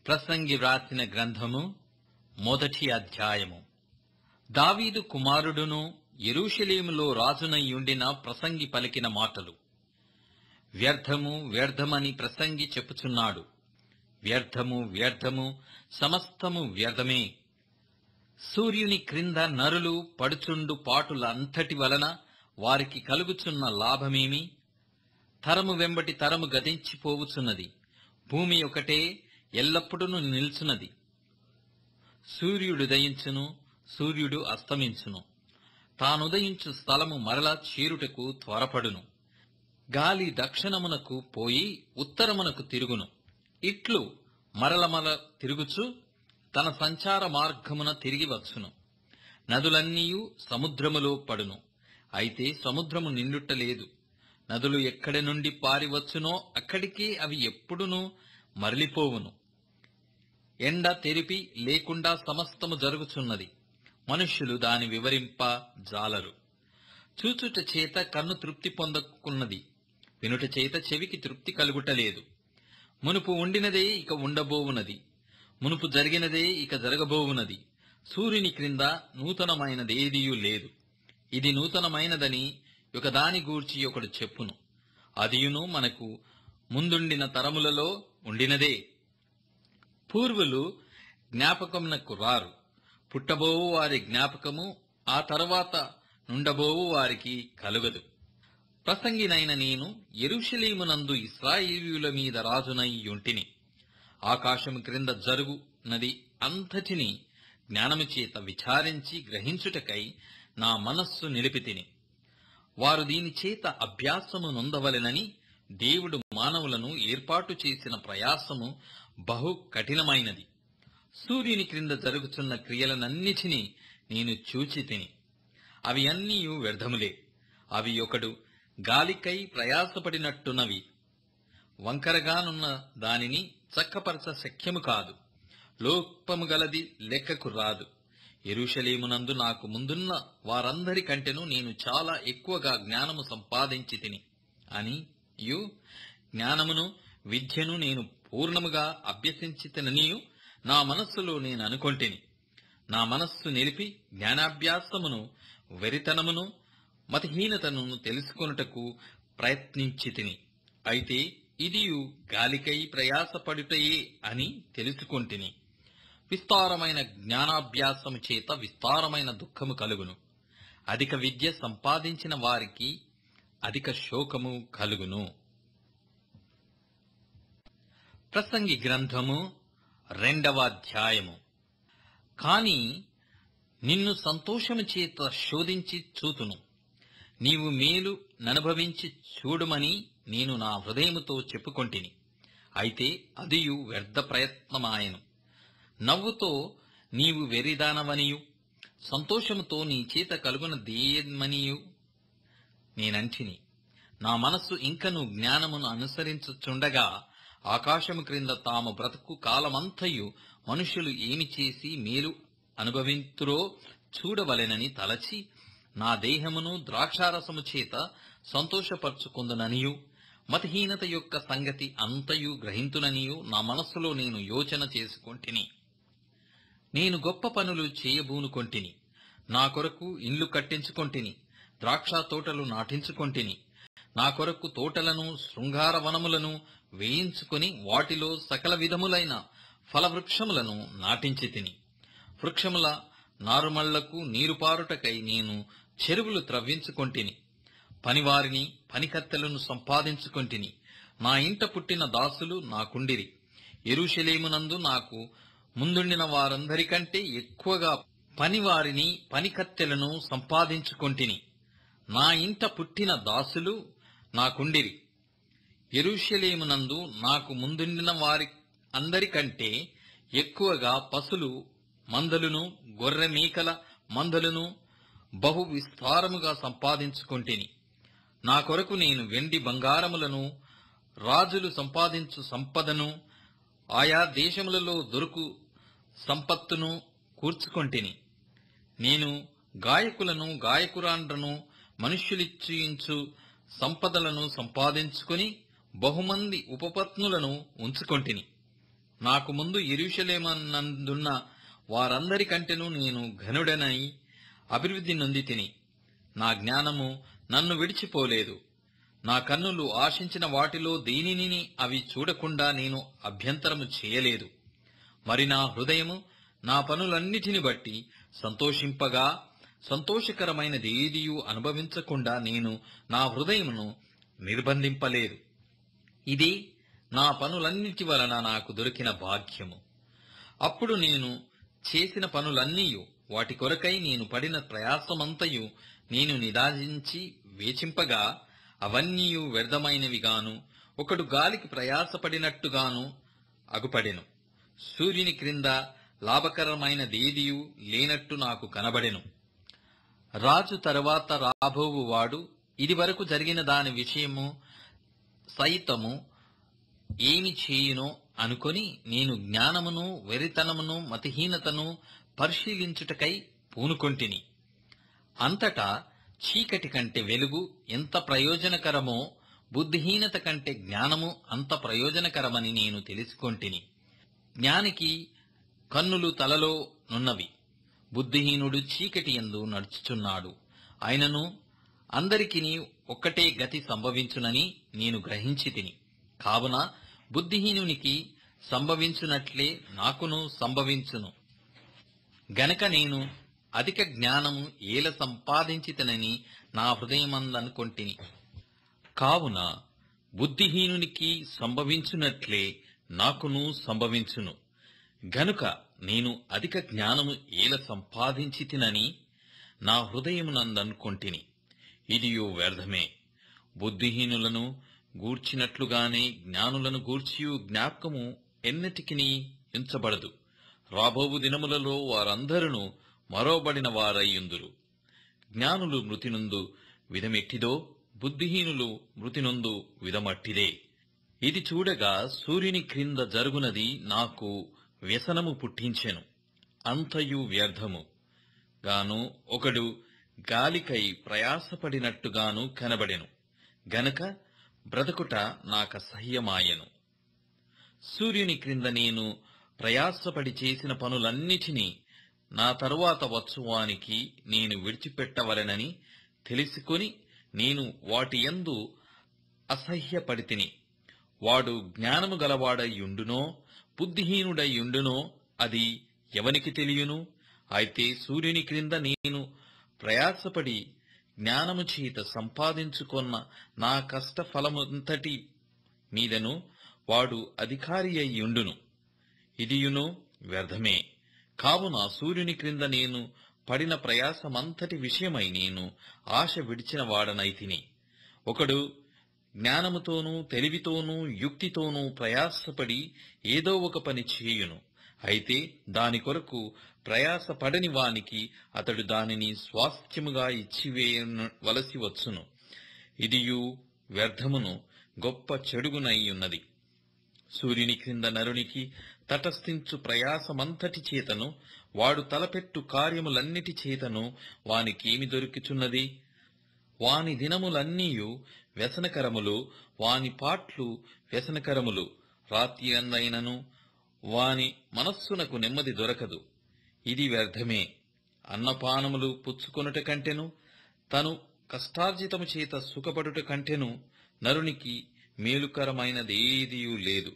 ప్రసంగి వ్రాసిన గ్రంథము మొదటి అధ్యాయము. దావీదు కుమారుడును యెరూషలేములో రాజునయ్యుండిన ప్రసంగి పలికిన మాటలు. వ్యర్థము వ్యర్థమని ప్రసంగి చెప్పుచున్నాడు. వ్యర్థము వ్యర్థము, సమస్తము వ్యర్థమే. సూర్యుని క్రింద నరులు పడుచుండు పాటుల అంతటి వలన వారికి కలుగుచున్న లాభమేమి? తరము వెంబటి తరము గతించిపోవుచున్నది. భూమి ఒకటే ఎల్లప్పుడూ నిల్చున్నది. సూర్యుడుదయించును, సూర్యుడు అస్తమించును. తానుదయించు స్థలము మరల చేరుటకు త్వరపడును. గాలి దక్షిణమునకు పోయి ఉత్తరమునకు తిరుగును. ఇట్లు మరల తిరుగుచు తన సంచార మార్గమున తిరిగి వచ్చును. నదులన్నీయు సముద్రములో పడును, అయితే సముద్రము నిండుటలేదు. నదులు ఎక్కడి నుండి పారివచ్చునో అక్కడికే అవి ఎప్పుడునూ మరలిపోవును. ఎండ తెరిపి లేకుండా సమస్తము జరుగుచున్నది. మనుష్యులు దాని వివరింప జాలరు. చూచుట చేత కన్ను తృప్తి పొందకున్నది, వినుట చేత చెవికి తృప్తి కలుగుటలేదు. మునుపు ఉండినదే ఇక ఉండబోవునది, మునుపు జరిగినదే ఇక జరగబోవునది. సూర్యుని క్రింద నూతనమైనదేదియూ లేదు. ఇది నూతనమైనదని ఒకదాని గూర్చి ఒకడు చెప్పును. అదియును మనకు ముందుండిన తరములలో ఉండినదే. పూర్వులు జ్ఞాపకమునకు రారు. పుట్టబోవు వారి జ్ఞాపకము ఆ తరువాత నుండబోవు వారికి కలుగదు. ప్రసంగినైన నేను యెరూషలేమునందు ఇశ్రాయేలీయుల మీద రాజునయ్యుంటిని. ఆకాశము క్రింద జరుగునది అంతటిని జ్ఞానము చేత విచారించి గ్రహించుటకై నా మనస్సు నిలిపితిని. వారు దీని చేత అభ్యాసము నొందవలెనని దేవుడు మానవులను ఏర్పాటు చేసిన ప్రయాసము బహు కఠినమైనది. సూర్యుని క్రింద జరుగుతున్న క్రియలనన్నిటినీ నేను చూచితిని. అవి అన్నీయు వ్యర్థములే. అవి ఒకడు గాలికై ప్రయాసపడినట్టున్నవి. వంకరగానున్న దానిని చక్కపరచ శక్యము కాదు. లోపము గలది లెక్కకు రాదు. యెరూషలేమునందు నాకు ముందున్న వారందరి కంటెను నేను చాలా ఎక్కువగా జ్ఞానము సంపాదించి తిని అనియు, జ్ఞానమును విద్యను నేను పూర్ణముగా అభ్యసించితననియు నా మనస్సులో నేను అనుకొంటిని. నా మనస్సు నిలిపి జ్ఞానాభ్యాసమును, వెరితనమును, మతిహీనతను తెలుసుకొనుటకు ప్రయత్నించితిని. అయితే ఇదియు గాలికై ప్రయాసపడుటయే అని తెలుసుకొంటిని. విస్తారమైన జ్ఞానాభ్యాసము చేత విస్తారమైన దుఃఖము కలుగును. అధిక విద్య సంపాదించిన వారికి అధిక శోకము కలుగును. ప్రసంగి గ్రంథము 2వ అధ్యాయము. కాని నిన్ను సంతోషము చేత శోధించి చూతును. నీవు మేలు ననుభవించి చూడుమని నేను నా హృదయముతో చెప్పుకొంటిని. అయితే అదియు వ్యర్థ ప్రయత్నమాయెను. నవ్వుతో నీవు వెరిదానవనియు, సంతోషముతో నీ చేత కలుగునదేమనియు నేనంటిని. నా మనస్సు ఇంకను జ్ఞానమును అనుసరించుచుండగా ఆకాశము క్రింద తాము బ్రతుకు కాలమంతయు మనుష్యులు ఏమి చేసి మేలు అనుభవింతురో చూడవలెనని తలచి నా దేహమును ద్రాక్షారసము చేత సంతోషపరచుకుందుననియు, మతిహీనత యొక్క సంగతి అంతయు గ్రహింతుననియు నా మనస్సులో నేను యోచన చేసుకొంటిని. నేను గొప్ప పనులు చేయబూనుకొంటిని. నా కొరకు ఇండ్లు కట్టించుకొంటిని, ద్రాక్ష తోటలు నాటించుకొంటిని. నా కొరకు తోటలను, శృంగార వనములను వేయించుకొని వాటిలో సకల విధములైన ఫలవృక్షములను నాటించి తిని. వృక్షముల నారుమళ్లకు నీరుపారుటకై నేను చెరువులు త్రవ్వించుకొంటిని. పనివారిని, పనికత్తెలను సంపాదించుకొంటిని. నా ఇంట పుట్టిన దాసులు నాకుండిరి. యెరూషలేమునందు నాకు ముందుండిన వారందరికంటే ఎక్కువగా పనివారిని, పనికత్తెలను సంపాదించుకొంటిని. నా ఇంట పుట్టిన దాసులు నాకుండిరి. యెరూషలేమునందు నాకు ముందుండిన వారి అందరికంటే ఎక్కువగా పశులు మందలును, గొర్రె మేకల మందలును బహు విస్తారముగా సంపాదించుకొంటిని. నా కొరకు నేను వెండి బంగారములను, రాజులు సంపాదించు సంపదను, ఆయా దేశములలో దొరుకు సంపత్తును కూర్చుకొంటిని. నేను గాయకులను, గాయకురాండ్రను, మనుష్యులిచ్చించు సంపదలను సంపాదించుకొని బహుమంది ఉపపత్నులను ఉంచుకొంటిని. నాకు ముందు యెరూషలేమునందున్న వారందరికంటెను నేను ఘనుడనై అభివృద్ధి నొంది తిని. నా జ్ఞానము నన్ను విడిచిపోలేదు. నా కన్నులు ఆశించిన వాటిలో దేనిని అవి చూడకుండా నేను అభ్యంతరము చేయలేదు. మరి నా హృదయము నా పనులన్నిటిని బట్టి సంతోషింపగా, సంతోషకరమైనదేదియూ అనుభవించకుండా నేను నా హృదయమును నిర్బంధింపలేదు. ఇది నా పనులన్నిటి వలన నాకు దొరికిన భాగ్యము. అప్పుడు నేను చేసిన పనులన్నీయు, వాటి కొరకై నేను పడిన ప్రయాసమంతయు నేను నిదానించి వేచింపగా, అవన్నీయు వ్యర్థమైనవిగాను, ఒకడు గాలికి ప్రయాసపడినట్టుగాను అగుపడెను. సూర్యుని క్రింద లాభకరమైనదేదియు లేనట్టు నాకు కనబడెను. రాజు తరువాత రాబోవువాడు ఇదివరకు జరిగిన దాని విషయము సైతము ఏమి చేయునో అనుకొని నేను జ్ఞానమును, వెరితనమును, మతిహీనతను పరిశీలించుటకై పూనుకొంటిని. అంతటా చీకటి కంటే వెలుగు ఎంత ప్రయోజనకరమో, బుద్ధిహీనత కంటే జ్ఞానము అంత ప్రయోజనకరమని నేను తెలుసుకొంటిని. జ్ఞానికి కన్నులు తలలో నున్నవి, బుద్ధిహీనుడు చీకటి యందు నడుచుచున్నాడు. ఆయనను అందరికిని ఒక్కటే గతి సంభవించునని నేను గ్రహించి తిని. కావున బుద్ధిహీనునికి సంభవించునట్లే నాకును సంభవించును గనక నేను అధిక జ్ఞానము ఏల సంపాదించితనని నా హృదయమందనుకొంటిని. కావున బుద్ధిహీనునికి సంభవించునట్లే నాకును సంభవించును గనుక నేను అధిక జ్ఞానము ఏల సంపాదించితినని నా హృదయమునందనుకొంటిని. ఇదియో వ్యర్థమే. బుద్ధిహీనులను గూర్చినట్లుగానే జ్ఞానులను గూర్చియు జ్ఞాపకము ఎన్నటికిని ఎంచబడదు. రాబోవు దినములలో వారందరూ మరోబడిన వారయ్యుందురు. జ్ఞానులు మృతినొందు విధమెట్టిదో, బుద్ధిహీనులు మృతినొందు విధమట్టిదే. ఇది చూడగా సూర్యుని క్రింద జరుగునది నాకు వ్యసనము పుట్టించెను. అంతయు వ్యర్థము గాను ఒకడు గాలికై ప్రయాసపడినట్టుగాను కనబడెను గనక బ్రతుకుట నాకసహ్యమాయెను. సూర్యుని క్రింద నేను ప్రయాసపడి చేసిన పనులన్నిటినీ నా తరువాత వచ్చువానికి నేను విడిచిపెట్టవలెనని తెలుసుకొని నేను వాటి యందు అసహ్యపడితిని. వాడు జ్ఞానము గలవాడయ్యుండునో బుద్ధిహీనుడయ్యుండునో అది ఎవనికి తెలియను? అయితే సూర్యుని క్రింద నేను ప్రయాసపడి జ్ఞానము చేత సంపాదించుకొన్న నా కష్ట ఫలమంతటి మీదను వాడు అధికారి అయ్యుండును. ఇదియును వ్యర్థమే. కావున సూర్యుని క్రింద నేను పడిన ప్రయాసమంతటి విషయమై నేను ఆశ విడిచిన వాడనైతిని. ఒకడు జ్ఞానముతోనూ తెలివితోనూ యుక్తితోనూ ప్రయాసపడి ఏదో ఒక పని చేయును. అయితే దాని కొరకు ప్రయాసపడని వానికి అతడు దానిని స్వాస్థ్యముగా ఇచ్చివేయవలసి వచ్చును. ఇదియు వ్యర్థమును గొప్ప చెడుగునయ్యున్నది. సూర్యుని క్రింద నరునికి తటస్థించు ప్రయాసమంతటి చేతను వాడు తలపెట్టు కార్యములన్నిటి చేతను వానికేమి దొరుకుచున్నది? వాని దినములన్నీయు వ్యసనకరములు, వాని పాట్లు వ్యసనకరములు. రాత్రి అందైనను వాని మనస్సునకు నెమ్మది దొరకదు. ఇది వ్యర్థమే. అన్నపానములు పుచ్చుకొనుట కంటెను తను కష్టార్జితము చేత సుఖపడుట కంటెను నరునికి మేలుకరమైనదేదియూ లేదు.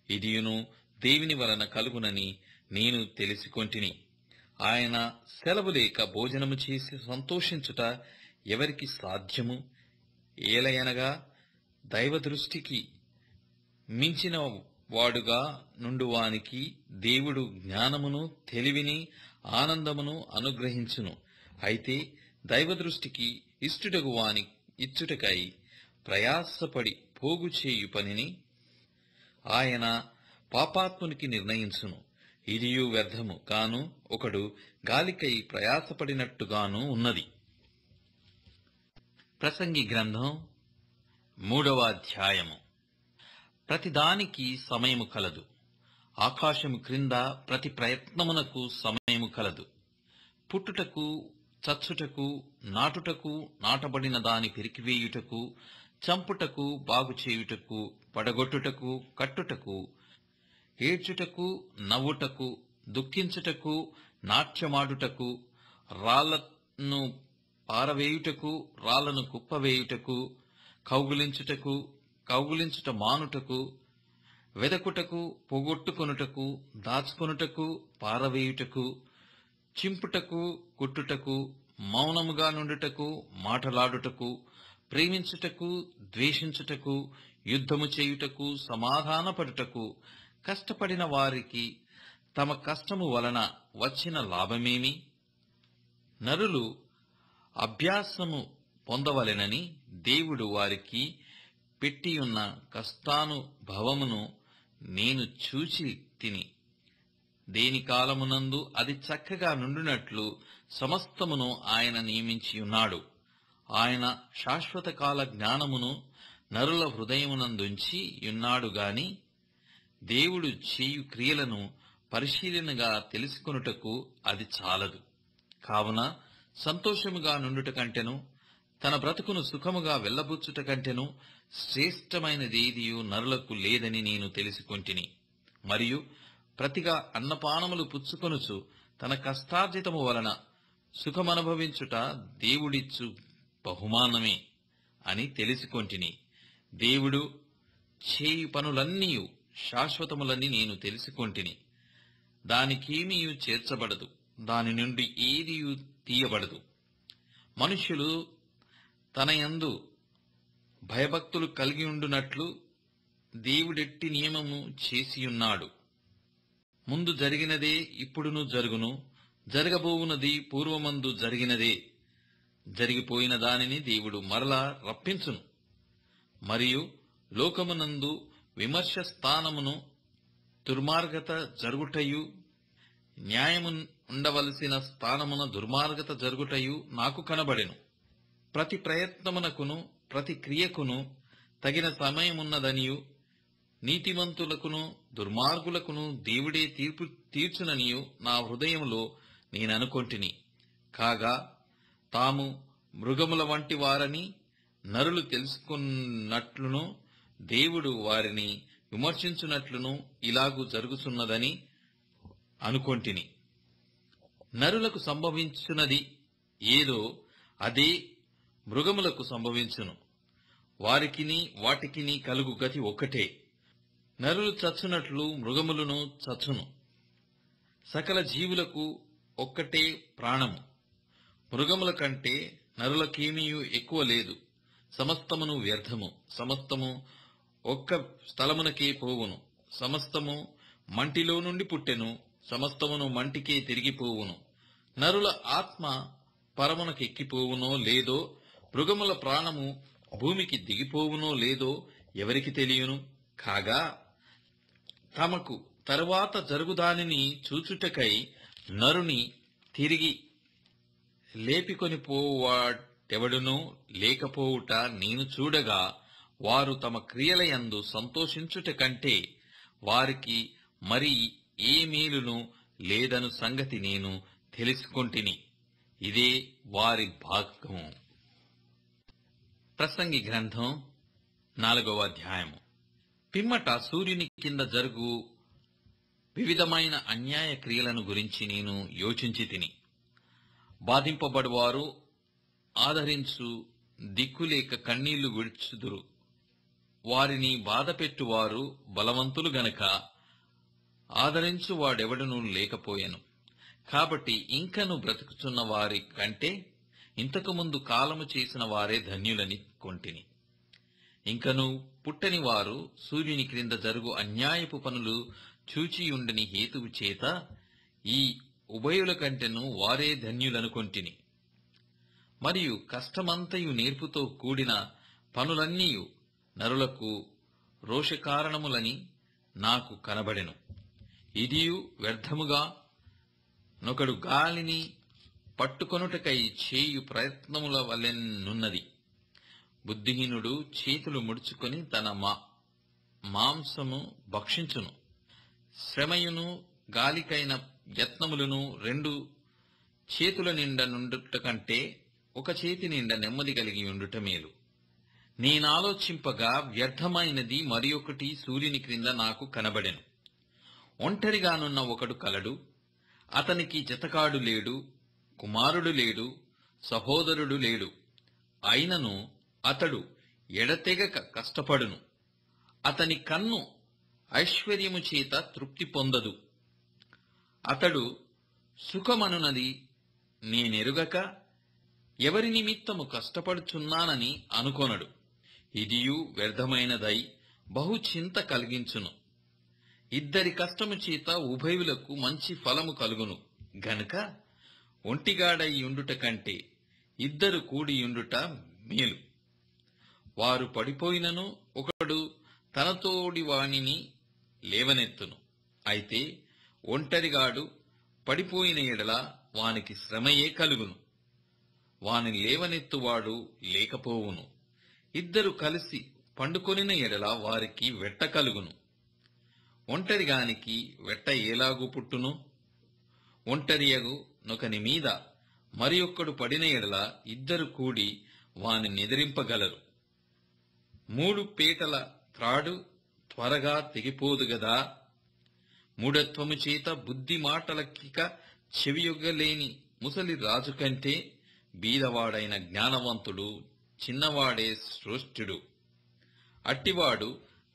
ఇదియును దేవుని వలన కలుగునని నేను తెలిసికొంటిని. ఆయన సెలవు లేక భోజనము చేసి సంతోషించుట ఎవరికి సాధ్యము? ఏలయనగా దైవదృష్టికి మించిన వాడుగా నుండువానికి దేవుడు జ్ఞానమును, తెలివిని, ఆనందమును అనుగ్రహించును. అయితే దైవదృష్టికి ఇష్టుటగు వాని ఇచ్చుటకై ప్రయాసపడి పోగు చేయు పనిని ఆయన పాపాత్మునికి నిర్ణయించును. ఇదియు వ్యర్థము కాను ఒకడు గాలికై ప్రయాసపడినట్టుగాను ఉన్నది. ప్రసంగి గ్రంథం 3వ అధ్యాయము. ప్రతిదానికి సమయము కలదు. ఆకాశము క్రింద ప్రతి ప్రయత్నమునకు సమయము కలదు. పుట్టుటకు, చచ్చుటకు, నాటుటకు, నాటబడిన దాని పెరికివేయుటకు, చంపుటకు, బాగుచేయుటకు, పడగొట్టుటకు, కట్టుటకు, ఏడ్చుటకు నవ్వుటకు, దుఃఖించుటకు నాట్యమాడుటకు, రాళ్లను పారవేయుటకు రాళ్లను కుప్పవేయుటకు, కౌగులించుట మానుటకు, వెదకుటకు పోగొట్టుకొనుటకు, దాచుకొనుటకు పారవేయుటకు, చింపుటకు కుట్టుటకు, మౌనముగా నుండుటకు మాటలాడుటకు, ప్రేమించుటకు ద్వేషించుటకు, యుద్ధము చేయుటకు సమాధానపడుటకు, కష్టపడిన వారికి తమ కష్టము వలన వచ్చిన లాభమేమి? నరులు అభ్యాసము పొందవలెనని దేవుడు వారికి పెట్టియున్న కష్టానుభవమును నేను చూచి తిని, దేని కాలమునందు అది చక్కగా నుండునట్లు సమస్తమును ఆయన నియమించియున్నాడు. ఆయన శాశ్వత కాల జ్ఞానమును నరుల హృదయమునందుంచి యున్నాడు గాని, దేవుడు చేయు క్రియలను పరిశీలనగా తెలుసుకొనుటకు అది చాలదు. కావున సంతోషముగా నుండుట కంటెను, తన బ్రతుకును సుఖముగా వెళ్లబుచ్చుట కంటెను శ్రేష్టమైనదేదియు నరులకు లేదని నేను తెలుసుకొంటిని. మరియు ప్రతిగా అన్నపానములు పుచ్చుకొనుచు తన కష్టార్జితము వలన సుఖమనుభవించుట దేవుడిచ్చు బహుమానమే అని తెలుసుకొంటిని. దేవుడు చేయు పనులన్నీయు శాశ్వతములని నేను తెలుసుకొంటిని. దానికేమీయు చేర్చబడదు, దాని నుండి ఏదియు తీయబడదు. మనుష్యులు తన యందు భయభక్తులు కలిగి ఉండునట్లు దేవుడెట్టి నియమము చేసియున్నాడు. ముందు జరిగినదే ఇప్పుడును జరుగును, జరగబోవునది పూర్వమందు జరిగినదే. జరిగిపోయిన దానిని దేవుడు మరలా రప్పించును. మరియు లోకమునందు విమర్శ స్థానమును దుర్మార్గత జరుగుటయు, న్యాయము ఉండవలసిన స్థానమున దుర్మార్గత జరుగుటయు నాకు కనబడెను. ప్రతి ప్రయత్నమునకును ప్రతి క్రియకును తగిన సమయమున్నదనియు, నీతిమంతులకును దుర్మార్గులకును దేవుడే తీర్పు తీర్చుననియు నా హృదయములో నేననుకొంటిని. కాగా తాము మృగముల వంటి వారని నరులు తెలుసుకున్నట్లును, దేవుడు వారిని విమర్శించునట్లును ఇలాగు జరుగుతున్నదని అనుకొంటిని. నరులకు సంభవించున్నది ఏదో అదే మృగములకు సంభవించును. వారికిని వాటికిని కలుగు గతి ఒక్కటే. నరులు చచ్చునట్లు మృగములను చచ్చును. సకల జీవులకు ఒక్కటే ప్రాణము. మృగముల కంటే నరులకేమీయు ఎక్కువ లేదు. సమస్తమును వ్యర్థము, సమస్తము ఒక్క స్థలమునకే పోవును. సమస్తము మంటిలో నుండి పుట్టెను, సమస్తమును మంటికే తిరిగిపోవును. నరుల ఆత్మ పరమునకెక్కిపోవునో లేదో, మృగముల ప్రాణము భూమికి దిగిపోవునో లేదో ఎవరికి తెలియను. కాగా తమకు తరువాత జరుగుదానిని చూచుటకై నరుని తిరిగి లేపికొని పోవాడెవడునూ లేకపోవుట నేను చూడగా, వారు తమ క్రియలయందు సంతోషించుట కంటే వారికి మరి ఏ మేలును లేదను సంగతి నేను తెలుసుకొంటిని. ఇదే వారి భాగము. ప్రసంగి గ్రంథం 4వ అధ్యాయము. పిమ్మట సూర్యుని కింద జరుగు వివిధమైన అన్యాయ క్రియలను గురించి నేను యోచించి తిని. బాధింపబడువారు ఆదరించు దిక్కులేక కన్నీళ్లు విడుచుదురు. వారిని బాధపెట్టువారు బలవంతులు గనక ఆదరించువాడెవడనూ లేకపోయెను. కాబట్టి ఇంకను బ్రతుకుచున్న వారి కంటే ఇంతకుముందు కాలము చేసిన వారే ధన్యులని కొంటిని. ఇంకను పుట్టని వారు సూర్యుని క్రింద జరుగు అన్యాయపు పనులు చూచియుండని హేతువు చేత ఈ ఉభయుల కంటెను వారే ధన్యులనుకొంటిని. మరియు కష్టమంతయు నేర్పుతో కూడిన పనులన్నీయు నరులకు రోషకారణములని నాకు కనబడెను. ఇదియు వ్యర్థముగా నొకడు గాలిని పట్టుకొనుటకై చేయు ప్రయత్నముల వలెనున్నది. బుద్ధిహీనుడు చేతులు ముడుచుకొని తన మాంసము భక్షించును. శ్రమయును గాలికైన యత్నములను 2 చేతుల నిండా నుండుట కంటే ఒక చేతి నిండా నెమ్మది కలిగి ఉండుట మేలు. నేనాలోచింపగా వ్యర్థమైనది మరి ఒకటి సూర్యుని క్రింద నాకు కనబడెను. ఒంటరిగానున్న ఒకడు కలడు, అతనికి జతకాడు లేడు, కుమారుడు లేడు, సహోదరుడు లేడు. అయినను అతడు ఎడతెగక కష్టపడును, అతని కన్ను ఐశ్వర్యము చేత తృప్తి పొందదు. అతడు సుఖమనునది నేనెరుగక ఎవరి నిమిత్తము కష్టపడుచున్నానని అనుకొనడు. ఇదియు వ్యర్థమైనదై బహు చింత కలిగించును. ఇద్దరి కష్టము చేత ఉభయులకు మంచి ఫలము కలుగును గనుక ఒంటిగాడై యుండుట కంటే ఇద్దరు కూడియుండుట మేలు. వారు పడిపోయినను ఒకడు తనతోడి వానిని లేవనెత్తును. అయితే ఒంటరిగాడు పడిపోయిన ఎడల వానికి శ్రమయే కలుగును, వాని లేవనెత్తువాడు లేకపోవును. ఇద్దరు కలిసి పండుకొనిన ఎడల వారికి వెట్ట కలుగును. ఒంటరిగానికి వెట్ట ఏలాగు పుట్టును? ఒంటరియగు నొకని మీద మరి ఒక్కడు పడిన ఎడల ఇద్దరు కూడి వాని నిద్రింపగలరు. 3 పీటల త్రాడు త్వరగా తెగిపోదు గదా. మూఢత్వము చేత బుద్ధి మాటలకిక చెవియొగ్గలేని ముసలి రాజు కంటే బీదవాడైన జ్ఞానవంతుడు చిన్నవాడే శ్రేష్ఠుడు. అట్టివాడు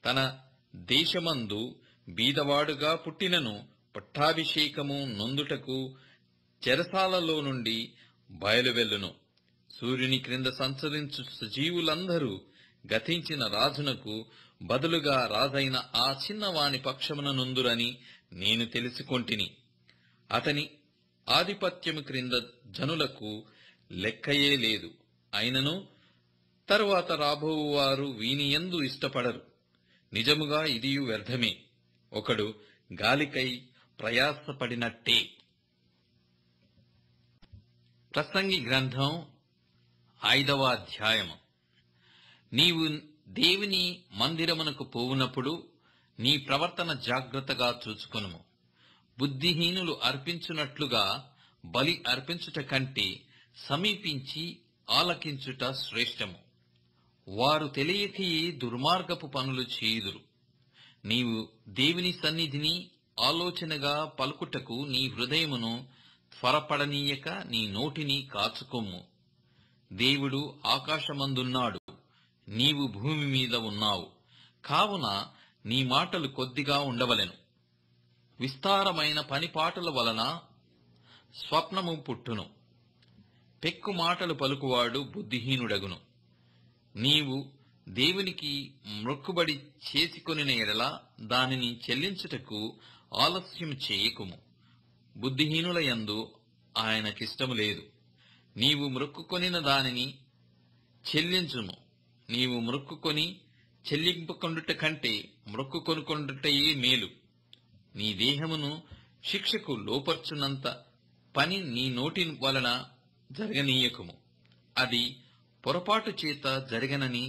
తన దేశమందు బీదవాడుగా పుట్టినను పట్టాభిషేకము నొందుటకు చెరసాలలో నుండి బయలువెల్లును. సూర్యుని క్రింద సంచరించు సజీవులందరూ గతించిన రాజునకు బదులుగా రాజైన ఆ చిన్నవాని పక్షమున నుందురని నేను తెలుసుకొంటిని. అతని ఆధిపత్యము క్రింద జనులకు లెక్కయే లేదు. అయినను తరువాత రాబోవువారు వీనియందు ఇష్టపడరు. నిజముగా ఇదియు వ్యర్థమే, ఒకడు గాలికై ప్రయాసపడినట్టే. ప్రసంగి గ్రంథం 5వ అధ్యాయము. నీవు దేవుని మందిరమునకు పోవునప్పుడు నీ ప్రవర్తన జాగ్రత్తగా చూచుకొనుము. బుద్ధిహీనులు అర్పించునట్లుగా బలి అర్పించుట కంటే సమీపించి ఆలకించుట శ్రేష్టము. వారు తెలియకయే దుర్మార్గపు పనులు చేయుదురు. నీవు దేవుని సన్నిధిని ఆలోచనగా పలుకుటకు నీ హృదయమును త్వరపడనీయక నీ నోటిని కాచుకొమ్ము. దేవుడు ఆకాశమందున్నాడు, నీవు భూమి మీద ఉన్నావు. కావున నీ మాటలు కొద్దిగా ఉండవలెను. విస్తారమైన పనిపాటల వలన స్వప్నము పుట్టును. పెక్కు మాటలు పలుకువాడు బుద్ధిహీనుడగును. నీవు దేవునికి మ్రొక్కుబడి చేసుకొనిన ఎడల దానిని చెల్లించుటకు ఆలస్యం చేయకుము. బుద్ధిహీనుల యందు ఆయనకిష్టము లేదు. నీవు మ్రొక్కుకొనిన దానిని చెల్లించుము. నీవు మ్రొక్కుకొని చెల్లింపుకొండుట కంటే మ్రొక్కుకొనుకొనుటయే మేలు. నీ దేహమును శిక్షకు లోపర్చునంత పని నీ నోటి వలన జరగనీయకుము. అది పొరపాటు చేత జరగనని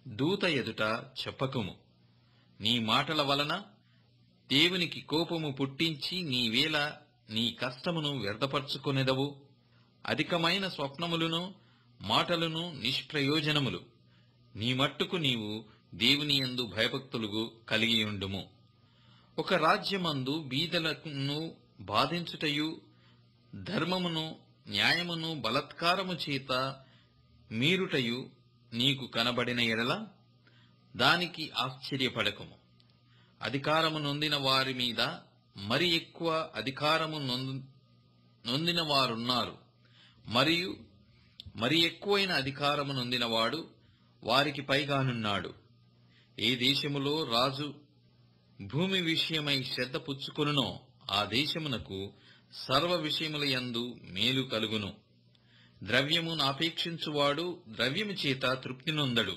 దూత ఎదుట చెప్పకుము. నీ మాటల వలన దేవునికి కోపము పుట్టించి నీవేళ నీ కష్టమును వ్యర్థపరచుకొనెదవు. అధికమైన స్వప్నములను మాటలను నిష్ప్రయోజనములు. నీ మట్టుకు నీవు దేవుని యందు భయభక్తులు కలిగియుండుము. ఒక రాజ్యమందు బీదలను బాధించుటయు ధర్మమును న్యాయమును బలత్కారము చేత మీరుటయు నీకు కనబడిన ఎడల దానికి ఆశ్చర్యపడకుము. అధికారము నొందిన వారి మీద మరి ఎక్కువ అధికారము నొందిన వారున్నారు, మరియు మరి ఎక్కువైన అధికారము నొందినవాడు వారికి పైగానున్నాడు. ఏ దేశములో రాజు భూమి విషయమై శ్రద్ధ పుచ్చుకొనునో ఆ దేశమునకు సర్వ విషయముల యందు మేలు కలుగును. ద్రవ్యమును ఆపేక్షించువాడు ద్రవ్యము చేత తృప్తి నొందడు.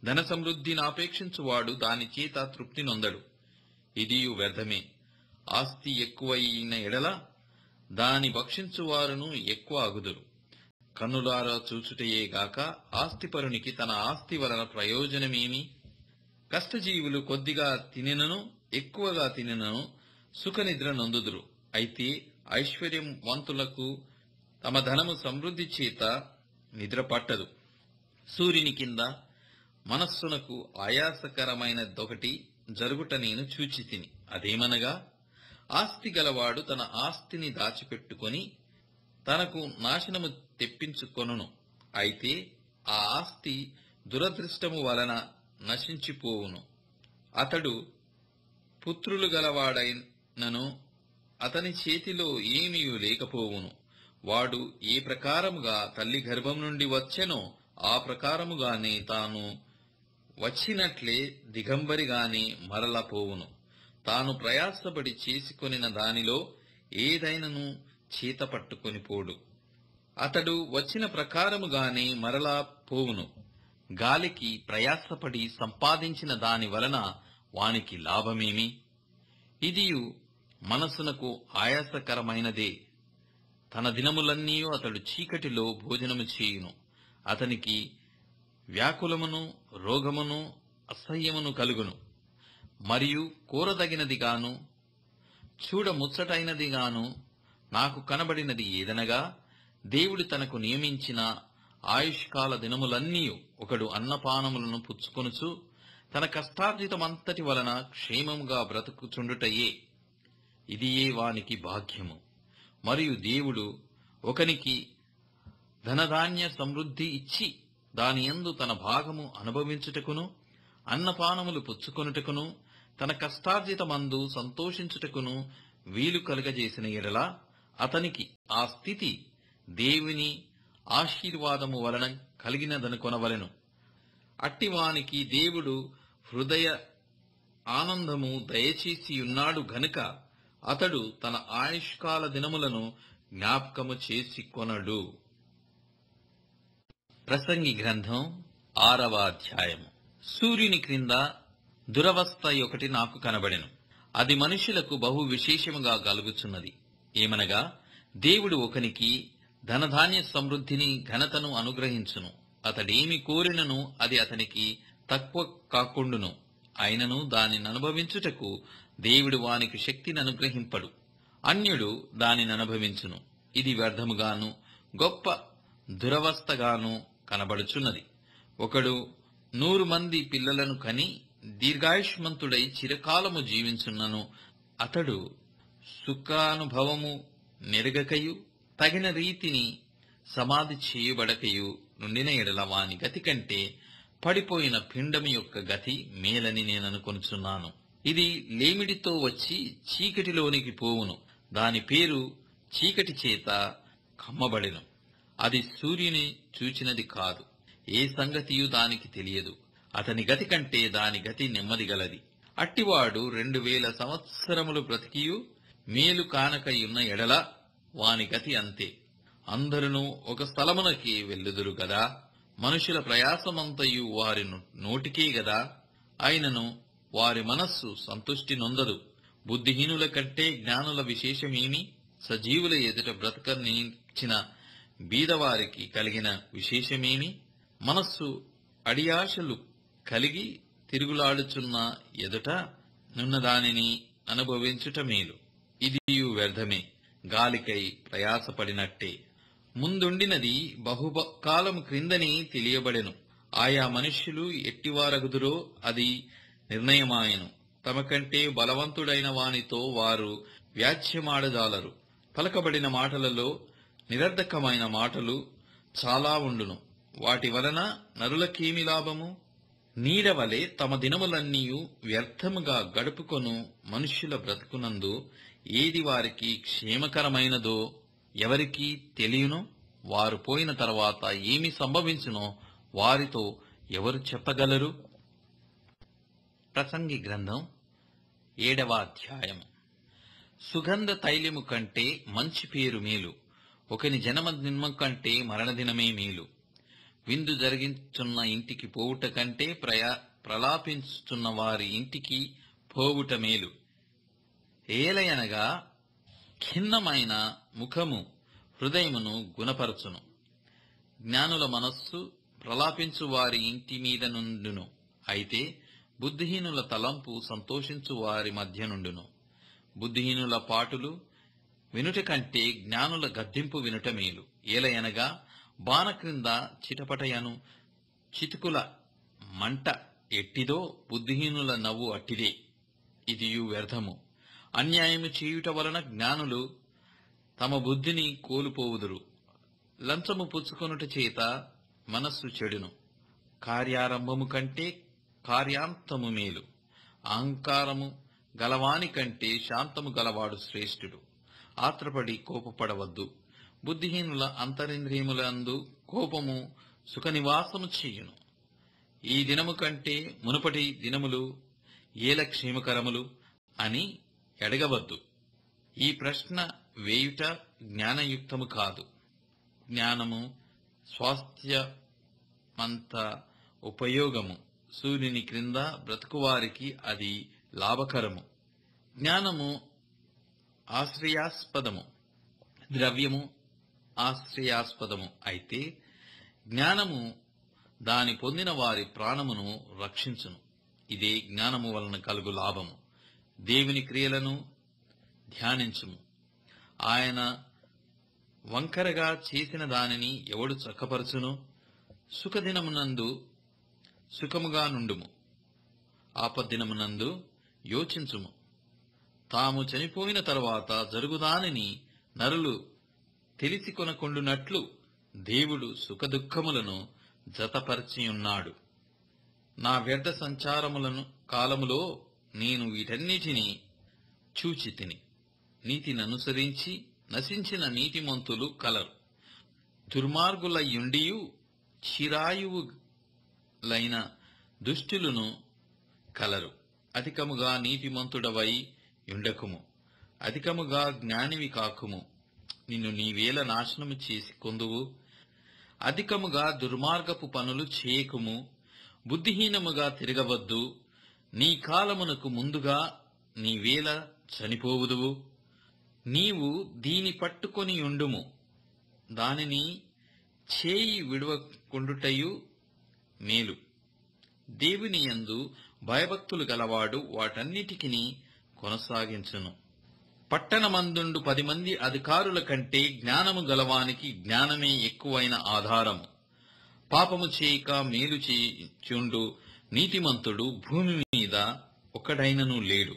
ధన సమృద్ధిని ఆపేక్షించువాడు దాని చేత తృప్తి నొందడు. ఇదియు వ్యర్థమే. ఆస్తి ఎక్కువైన ఎడల దాని భక్షించువారును ఎక్కువ అగుదురు. కన్నులారా చూచుటయే గాక ఆస్తిపరునికి తన ఆస్తి వలన ప్రయోజనమేమి? కష్టజీవులు కొద్దిగా తినినను ఎక్కువగా తినినను సుఖనిద్ర నొందుదురు. అయితే ఐశ్వర్యవంతులకు తమ ధనము సమృద్ధి చేత నిద్ర పట్టదు. సూర్యుని కింద మనస్సునకు ఆయాసకరమైనదొకటి జరుగుట నేను చూచితిని. అదేమనగా, ఆస్తి గలవాడు తన ఆస్తిని దాచిపెట్టుకొని తనకు నాశనము తెప్పించుకొనును. అయితే ఆ ఆస్తి దురదృష్టము వలన నశించిపోవును. అతడు పుత్రులు గలవాడైనను అతని చేతిలో ఏమీ లేకపోవును. వాడు ఏ ప్రకారముగా తల్లి గర్భం నుండి వచ్చెనో ఆ ప్రకారముగానే తాను వచ్చినట్లే దిగంబరిగానే మరల పోవును. తాను ప్రయాసపడి చేసుకొనిన దానిలో ఏదైనను చేత పట్టుకొని పోడు. అతడు వచ్చిన ప్రకారముగానే మరలా పోవును. గాలికి ప్రయాసపడి సంపాదించిన దాని వలన వానికి లాభమేమి? ఇదియు మనసునకు ఆయాసకరమైనదే. తన దినములన్నీ అతడు చీకటిలో భోజనము చేయును. అతనికి వ్యాకులమును రోగమును అసహ్యమును కలుగును. మరియు కోరదగినదిగాను చూడముచ్చటైనదిగాను నాకు కనబడినది ఏదనగా, దేవుడు తనకు నియమించిన ఆయుష్కాల దినములన్నీ ఒకడు అన్నపానములను పుచ్చుకొనుచు తన కష్టార్జితమంతటి వలన క్షేమముగా బ్రతుకుచుండుటయే. ఇదియే వానికి భాగ్యము. మరియు దేవుడు ఒకనికి ధనధాన్య సమృద్ధి ఇచ్చి దానియందు తన భాగము అనుభవించుటకును అన్నపానములు పుచ్చుకొనుటకును తన కష్టార్జితమందు సంతోషించుటకును వీలు కలుగజేసిన ఎడల అతనికి ఆ స్థితి దేవుని ఆశీర్వాదము వలన కలిగినదనుకొనవలెను. అట్టివానికి దేవుడు హృదయ ఆనందము దయచేసియున్నాడు గనుక అతడు తన ఆయుష్కాల దినములను జ్ఞాపకము చేసుకొనడు. ప్రసంగి గ్రంథం 6వ అధ్యాయము. సూర్యుని క్రింద దురవస్థ ఒకటి నాకు కనబడెను. అది మనుషులకు బహు విశేషముగా కలుగుచున్నది. ఏమనగా, దేవుడు ఒకనికి ధనధాన్య సమృద్ధిని ఘనతను అనుగ్రహించును. అతడేమి కోరినను అది అతనికి తక్కువ కాకుండును. అయినను దానిని అనుభవించుటకు దేవుడు వానికి శక్తిని అనుగ్రహింపడు. అన్యుడు దానిని అనుభవించును. ఇది వ్యర్థముగాను గొప్ప దురవస్థగాను కనబడుచున్నది. ఒకడు 100 మంది పిల్లలను కని దీర్ఘాయుష్మంతుడై చిరకాలము జీవించున్నను అతడు సుఖానుభవము నెరగకయు తగిన రీతిని సమాధి చేయబడకయు నుండిన ఎడల వాని గతి కంటే పడిపోయిన పిండము యొక్క గతి మేలని నేననుకొనుచున్నాను. ఇది లేమిడితో వచ్చి చీకటిలోనికి పోవును. దాని పేరు చీకటి చేత కమ్మబడెను. అది సూర్యుని చూచినది కాదు. ఏ సంగతియు దానికి తెలియదు. అతని గతి కంటే దాని గతి నెమ్మదిగలది. అట్టివాడు 2000 సంవత్సరములు బ్రతికియు మేలు కానకయున్న ఎడల వాని గతి అంతే. అందరును ఒక స్థలమునకి వెళ్ళుదురు గదా. మనుషుల ప్రయాసమంతయు వారి నోటికే గదా. అయినను వారి మనస్సు సంతుష్టి నొందదు. బుద్ధిహీనుల కంటే జ్ఞానుల విశేషమేమి? సజీవుల ఎదుట బ్రతకనిచ్చిన బీదవారికి కలిగిన విశేషమేమి? మనస్సు అడియాశలు కలిగి తిరుగులాడుచున్న ఎదుట నున్న దానిని అనుభవించుట మేలు. ఇదియు వ్యర్థమే, గాలికై ప్రయాసపడినట్టే. ముందుండినది బహుకాలము క్రిందని తెలియబడెను. ఆయా మనుష్యులు ఎట్టివారగుదురో అది నిర్ణయమాయెను. తమ కంటే బలవంతుడైన వానితో వారు వ్యాజ్యమాడజాలరు. పలకబడిన మాటలలో నిరర్ధకమైన మాటలు చాలా ఉండును. వాటి వలన నరులకేమి లాభము? నీడవలే తమ దినములన్నీయు వ్యర్థముగా గడుపుకొను మనుష్యుల బ్రతుకునందు ఏది వారికి క్షేమకరమైనదో ఎవరికి తెలియను? వారు పోయిన తర్వాత ఏమి సంభవించునో వారితో ఎవరు చెప్పగలరు? ప్రసంగి గ్రంథం 7వ అధ్యాయము. సుగంధ తైలము కంటే మంచి పేరు మేలు. ఒకని జన్మదినము కంటే మరణదినమే మేలు. విందు జరిగించున్న ఇంటికి పోవుట కంటే ప్రలాపించుచున్న వారి ఇంటికి పోవుట మేలు. ఏలయనగా ఖిన్నమైన ముఖము హృదయమును గుణపరచును. జ్ఞానుల మనస్సు ప్రలాపించు వారి ఇంటి మీద నుండును. అయితే బుద్ధిహీనుల తలంపు సంతోషించు వారి మధ్య నుండును. బుద్ధిహీనుల పాటులు వినుట కంటే జ్ఞానుల గద్దింపు వినుట మేలు. ఏలయనగా బాణ క్రింద చిటపటయను చితుకుల మంట ఎట్టిదో బుద్ధిహీనుల నవ్వు అట్టిదే. ఇదియు వ్యర్థము. అన్యాయము చేయుట వలన జ్ఞానులు తమ బుద్ధిని కోల్పోవుదురు. లంచము పుచ్చుకొనుట చేత మనస్సు చెడును. కార్యారంభము కంటే కార్యాంతము మేలు. అహంకారము గలవాని కంటే శాంతము గలవాడు శ్రేష్ఠుడు. ఆత్రపడి కోపపడవద్దు. బుద్ధిహీనుల అంతరింద్రియములందు కోపము సుఖనివాసము చేయును. ఈ దినము కంటే మునుపటి దినములు ఏల క్షేమకరములు అని అడగవద్దు. ఈ ప్రశ్న వేయుట జ్ఞానయుక్తము కాదు. జ్ఞానము స్వాస్థ్యమంత ఉపయోగము. సూర్యుని క్రింద బ్రతుకువారికి అది లాభకరము. జ్ఞానము ఆశ్రయాస్పదము, ద్రవ్యము ఆశ్రయాస్పదము. అయితే జ్ఞానము దాని పొందిన వారి ప్రాణమును రక్షించును. ఇదే జ్ఞానము వలన కలుగు లాభము. దేవుని క్రియలను ధ్యానించుము. ఆయన వంకరగా చేసిన దానిని ఎవడు చక్కపరచును? సుఖదినమునందు సుఖముగా నుండుము, ఆపద్దినమునందు యోచించుము. తాము చనిపోయిన తరువాత జరుగుదానిని నరులు తెలిసి కొనకుండునట్లు దేవుడు సుఖదుఖములను జతపరిచియున్నాడు. నా వ్యర్థ సంచారములను కాలములో నేను వీటన్నిటినీ చూచితిని. నీతిననుసరించి నశించిన నీతిమంతులు కలరు. దుర్మార్గులయుండియు చిరాయువులైన దుష్టులను కలరు. అధికముగా నీతిమంతుడవై యుండకుము, అధికముగా జ్ఞానివి కాకుము. నిన్ను నీవేల నాశనము చేసి కొందువు. అధికముగా దుర్మార్గపు పనులు చేయకుము. బుద్ధిహీనముగా తిరగవద్దు. నీ కాలమునకు ముందుగా నీవేల చనిపోవుదువు. నీవు దీని పట్టుకొని ఉండుము. దానిని చేయి విడవకుండుటయు మేలు. దేవుని యందు భయభక్తులు గలవాడు వాటన్నిటికిని కొనసాగించును. పట్టణమందుండు 10 మంది అధికారుల కంటే జ్ఞానము గలవానికి జ్ఞానమే ఎక్కువైన ఆధారము. పాపము చేయక మేలు చేయుచుండు నీతిమంతుడు భూమి మీద ఒక్కడైనను లేడు.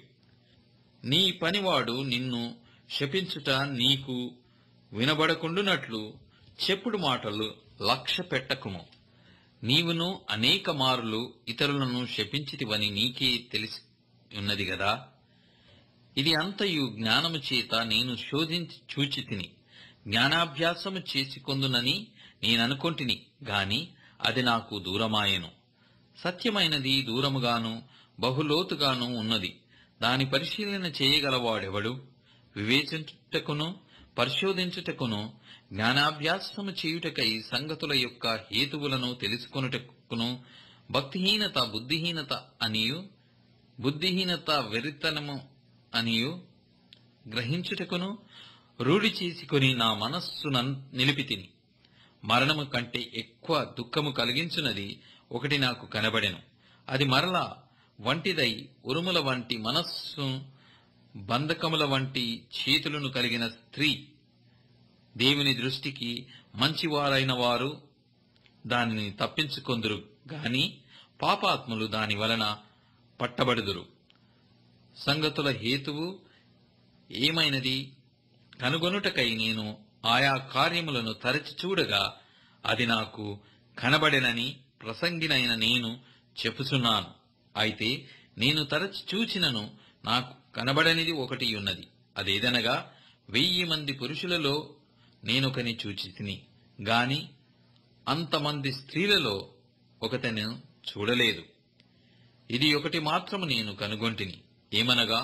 నీ పనివాడు నిన్ను శపించుట నీకు వినబడకుండునట్లు చెప్పుడు మాటలు లక్ష్య పెట్టకుము. నీవును అనేక మారులు ఇతరులను శపించితివని నీకే తెలిసి ఉన్నది గదా. ఇది అంతయు జ్ఞానము చేత నేను శోధించి చూచితిని. జ్ఞానాభ్యాసము చేసి కొందునని నేననుకొంటిని గాని అది నాకు దూరమాయెను. సత్యమైనది దూరముగాను బహులోతుగాను ఉన్నది. దాని పరిశీలన చేయగలవాడెవడు? వివేచించుటకును పరిశోధించుటకును జ్ఞానాభ్యాసము చేయుటకై సంగతుల యొక్క హేతువులను తెలుసుకొనుటకును భక్తిహీనత బుద్ధిహీనత అనియు బుద్ధిహీనత వెరితనము అనియు గ్రహించుటకును రూఢి చేసుకొని నా మనస్సును నిలిపితిని. మరణము కంటే ఎక్కువ దుఃఖము కలిగించున్నది ఒకటి నాకు కనబడెను. అది మరల వంటిదై ఉరుముల వంటి మనస్సు, బంధకముల వంటి చేతులను కలిగిన స్త్రీ. దేవుని దృష్టికి మంచివారైన వారు దానిని తప్పించుకొందురు గాని పాపాత్ములు దాని వలన పట్టబడుదురు. సంగతుల హేతువు ఏమైనది కనుగొనుటకై నేను ఆయా కార్యములను తరచి చూడగా అది నాకు కనబడెనని ప్రసంగినైన నేను చెప్పుచున్నాను. అయితే నేను తరచి చూచినను నాకు కనబడనిది ఒకటి ఉన్నది. అదేదనగా 1000 మంది పురుషులలో నేనొకని చూచితిని గాని అంతమంది స్త్రీలలో ఒకతను చూడలేదు. ఇది ఒకటి మాత్రము నేను కనుగొంటిని. ఏమనగా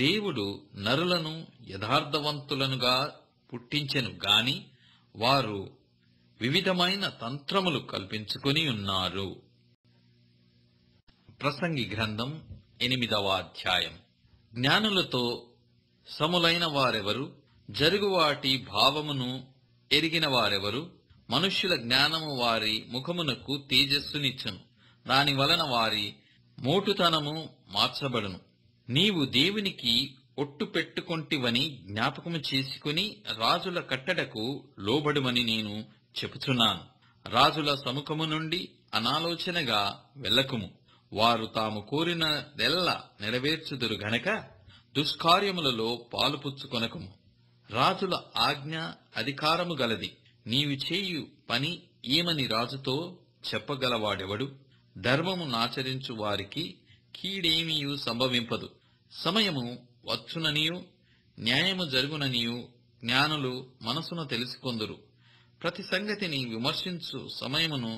దేవుడు నరులను యథార్థవంతులనుగా పుట్టించెను గాని వారు వివిధమైన తంత్రములు కల్పించుకొని ఉన్నారు. ప్రసంగి గ్రంథం 8వ అధ్యాయం. జ్ఞానులతో సములైన వారెవరు? జరుగువాటి భావమును ఎరిగిన వారెవరు? మనుష్యుల జ్ఞానము వారి ముఖమునకు తేజస్సునిచ్చును. దాని వలన వారి మోటుతనము మార్చబడును. నీవు దేవునికి ఒట్టు పెట్టుకొంటివని జ్ఞాపకము చేసుకుని రాజుల కట్టడకు లోబడుమని నేను చెప్పుచున్నాను. రాజుల సముఖము నుండి అనాలోచనగా వెళ్ళకుము. వారు తాము కోరినదెల్లా నెరవేర్చుదురు గనక దుష్కార్యములలో పాలుపుచ్చుకొనకము. రాజుల ఆజ్ఞ అధికారము గలది. నీవు చేయు పని ఏమని రాజుతో చెప్పగలవాడెవడు? ధర్మము నాచరించు వారికి కీడేమియు సంభవింపదు. సమయము వచ్చుననియు న్యాయము జరుగుననియు జ్ఞానులు మనసును తెలుసుకొందురు. ప్రతి సంగతిని విమర్శించు సమయమును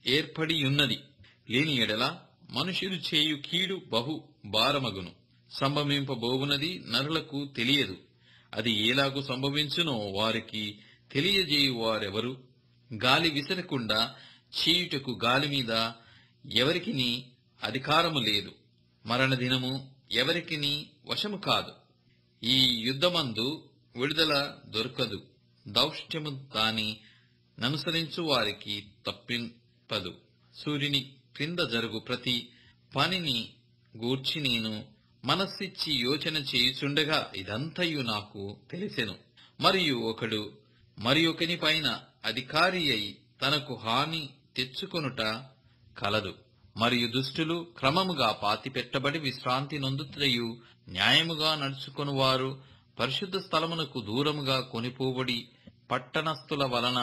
ఏర్పడియున్నది. లేని ఎడల మనుషులు చేయు కీడు బహు భారమగును. సంభవింపబోవునది నరులకు తెలియదు. అది ఏలాగు సంభవించునో వారికి తెలియజేయువారెవరు? గాలి విసరకుండా చేయుటకు గాలిమీద ఎవరికిని అధికారము లేదు. మరణదినము ఎవరికిని వశము కాదు. ఈ యుద్ధమందు విడుదల దొరకదు. దౌష్ట్యము దాని ననుసరించు వారికి తప్పింపదు. సూర్యుని క్రింద జరుగు ప్రతి పనిని గూర్చి నేను మనస్సిచ్చి యోచన చేయుచుండగా ఇదంతయు నాకు తెలిసెను. మరియు ఒకడు మరి ఒకని పైన అధికారి అయి తనకు హాని తెచ్చుకొనుట కలదు. మరియు దుష్టులు క్రమముగా పాతిపెట్టబడి విశ్రాంతి నొందుటయు, న్యాయముగా నడుచుకొనువారు పరిశుద్ధ స్థలమునకు దూరముగా కొనిపోబడి పట్టణస్థుల వలన